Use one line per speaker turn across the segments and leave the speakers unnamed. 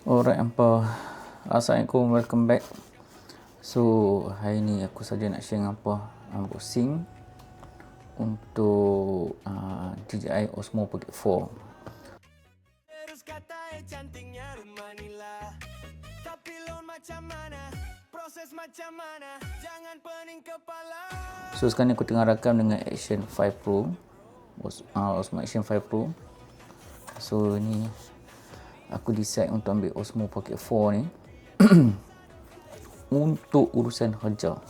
Alright, Assalamualaikum, welcome back. So, hari ni aku saja nak share dengan unboxing untuk DJI Osmo Pocket 4.
Terus katai cantiknya rumah nila. Tapi lo macam mana? Proses macam mana? Jangan pening kepala.
So, sekarang ni aku tengah rakam dengan Action 5 Pro, Osmo Action 5 Pro. So, ni aku decide untuk ambil Osmo Pocket 4 ni untuk urusan kerja.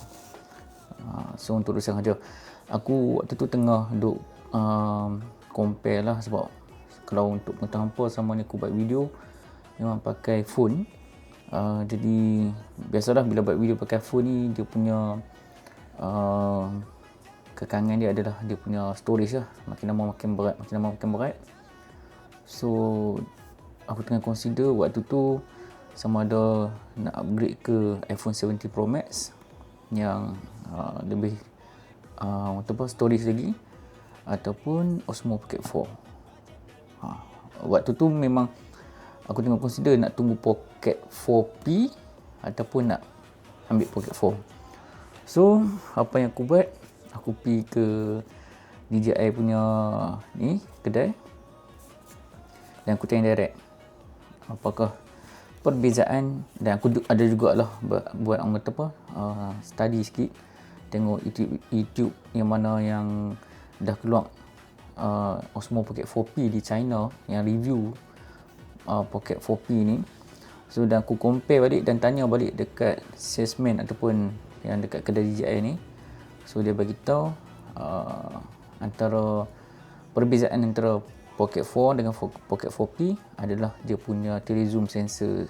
So, untuk urusan kerja, aku waktu tu tengah duk compare lah, sebab kalau untuk pengetahuan hampa sama ni aku buat video memang pakai phone. Jadi biasalah bila buat video pakai phone ni, dia punya kekangan dia adalah dia punya storage lah. Makin lama makin berat. So aku tengah consider waktu tu sama ada nak upgrade ke iPhone 17 Pro Max yang lebih storage lagi, ataupun Osmo Pocket 4. Waktu tu memang aku tengah consider nak tunggu Pocket 4P ataupun nak ambil Pocket 4. So apa yang aku buat, aku pergi ke DJI punya ni kedai dan aku tanya direct apakah perbezaan, dan aku ada jugalah buat study sikit, tengok YouTube yang mana yang dah keluar Osmo Pocket 4P di China, yang review Pocket 4P ni. So dan aku compare balik dan tanya balik dekat salesman ataupun yang dekat kedai DJI ni. So dia bagi tahu antara perbezaan antara Pocket 4 dengan Pocket 4P adalah dia punya telezoom sensor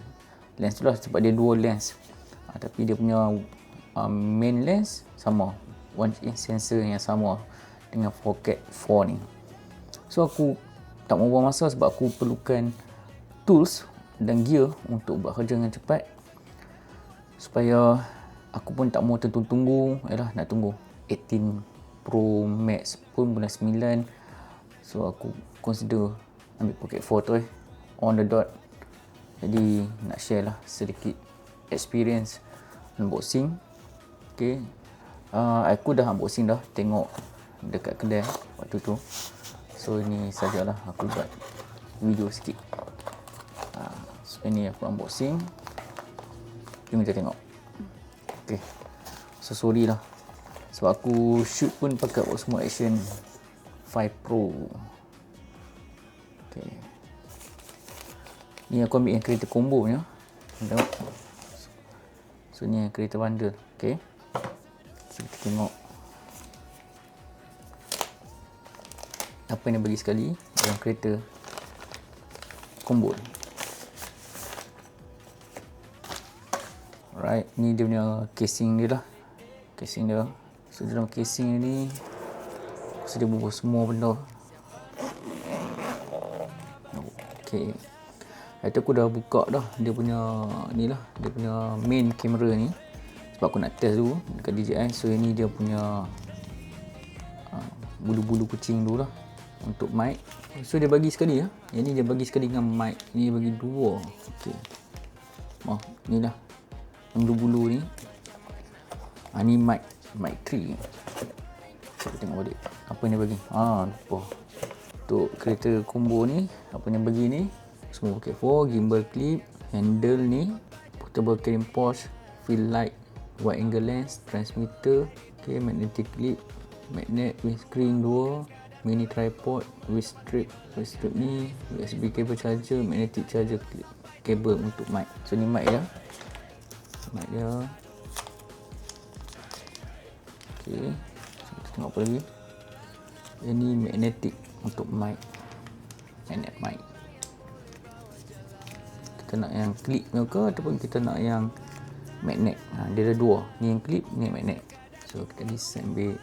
lens tu lah, sebab dia dual lens. Tapi dia punya main lens sama, 1-inch sensor yang sama dengan Pocket 4 ni. So aku tak mau buang masa sebab aku perlukan tools dan gear untuk buat kerja dengan cepat, supaya aku pun tak mau tunggu nak tunggu 18 Pro Max pun bulan 9. So aku consider ambil Pocket 4 tu on the dot. Jadi nak share lah sedikit experience unboxing. Okay, aku dah unboxing dah, tengok dekat kedai waktu tu. So ini sajalah aku buat video sikit. So ini aku unboxing, jom kita tengok. Okay, so sorry lah sebab aku shoot pun pakai Osmo Action 5 Pro. Okay, ni aku ambil yang kereta combo nya. Tengok. So ni yang kereta bundle. Okay, so kita tengok apa yang dia bagi sekali dalam kereta combo ni. Alright, ni dia punya casing dia lah. Casing dia. So dalam casing ni dia bawa semua benda. Okay, itu aku dah buka dah dia punya ni lah, dia punya main kamera ni, sebab aku nak test dulu dekat DJI. So ini dia punya bulu-bulu kucing dulu lah untuk mic. So dia bagi sekali lah. Yang ni dia bagi sekali dengan mic. Ni dia bagi dua. Okay, ni lah yang bulu-bulu ni. Ni mic 3. Kita tengok balik apa yang dia bagi. Lupa. Untuk kereta combo ni, apa yang bagi ni, semua Pocket 4, gimbal clip, handle ni, portable carrying pouch, fill light, wide angle lens, transmitter, okay, magnetic clip, magnet, windscreen 2, mini tripod, waist strip ni, USB cable charger, magnetic charger clip, kabel untuk mic. So ni mic dia. Okay, so kita tengok apa lagi. Ini magnetic untuk mic, magnet mic. Kita nak yang clip ke ataupun kita nak yang magnet. Dia ada dua, ni yang clip, ni yang magnet. So kita design ambil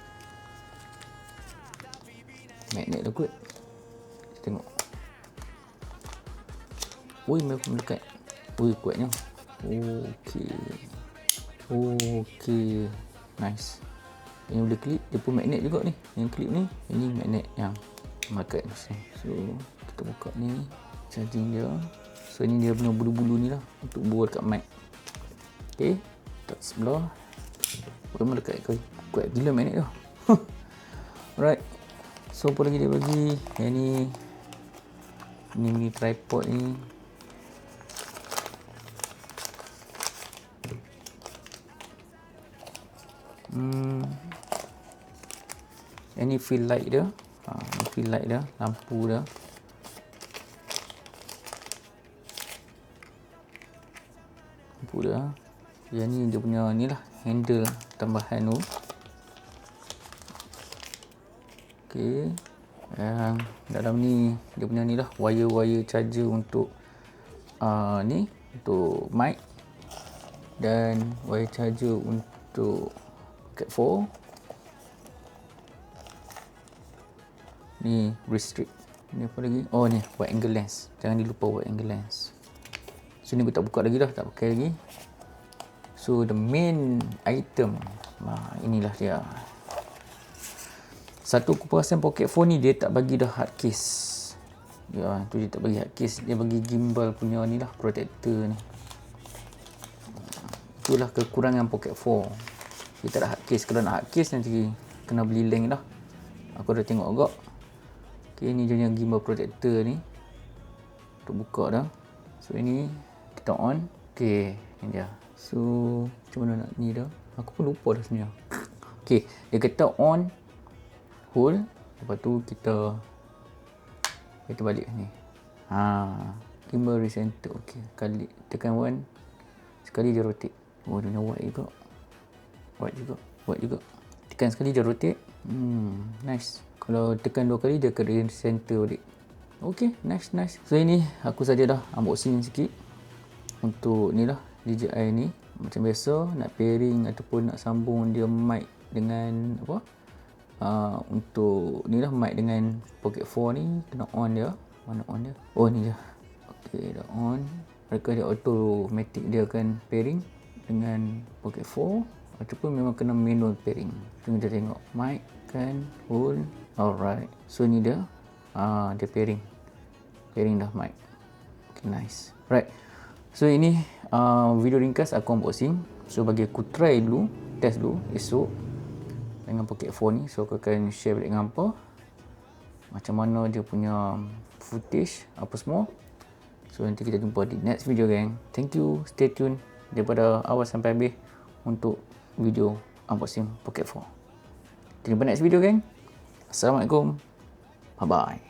magnet lah kot. Kita tengok. Memang dekat. Kuatnya. Okay, nice. Yang boleh clip, dia pun magnet juga ni. Yang clip ni, ini magnet yang melekat. So kita buka ni, charging dia. So So ini dia punya bulu-bulu ni lah untuk bore dekat mic. Okay, letak sebelah. Memang dekat kuat gila magnet tu. Alright. So apa lagi dia bagi? Yang ni mini tripod ni. Yang ni fill light dia. Ni fill light dia, lampu dia. Lampu dia. Yang ni dia punya ni lah, handle tambahan tu. Okey. Yang dalam ni dia punya ni lah, wire-wire charger untuk ni untuk mic dan wire charger untuk Pocket 4. Ni restrict. Ni apa lagi? Oh ni wide angle lens. Jangan dilupa wide angle lens. So ni aku tak buka lagi dah, tak pakai lagi. So the main item, inilah dia. Satu kepuasan Pocket 4 ni dia tak bagi dah hard case. Ya, tu dia tak bagi hard case, dia bagi gimbal punya ni lah, protector ni. Itulah kekurangan Pocket 4. Dia tak ada hard case. Kalau nak hard case nanti kena beli link dah. Aku dah tengok agak. Okay, ni dia punya gimbal protector ni. Untuk buka dah. So ini kita on. Okay, ni dia. So macam mana nak ni dah? Aku pun lupa dah sebenarnya. Okay, dia kata on, hold. Lepas tu kita balik ni. Gimbal recenter. Okay, kali tekan one, sekali dia rotate. Oh, dia punya wide juga. Tekan sekali dia rotate. Nice. Kalau tekan 2 kali dia akan center balik. Okay, nice. So ini aku saja dah unboxing sikit untuk ni lah DJI ni. Macam biasa nak pairing ataupun nak sambung dia mic dengan apa, untuk ni lah mic dengan Pocket 4 ni kena on dia. Mana on dia? Oh ni dia. Okay, dah on. Mereka dia automatic dia akan pairing dengan Pocket 4 ataupun memang kena manual pairing. Kita tengok mic kan, hold. Alright, so ni dia dia pairing dah mic. Okay, nice. Right, so ini video ringkas aku unboxing. So bagi aku try dulu, test dulu esok dengan Pocket 4 ni. So aku akan share balik dengan apa, macam mana dia punya footage apa semua. So nanti kita jumpa di next video gang. Thank you, stay tune daripada awal sampai habis untuk video unboxing Pocket 4. Kita jumpa next video gang. Assalamualaikum. Bye bye.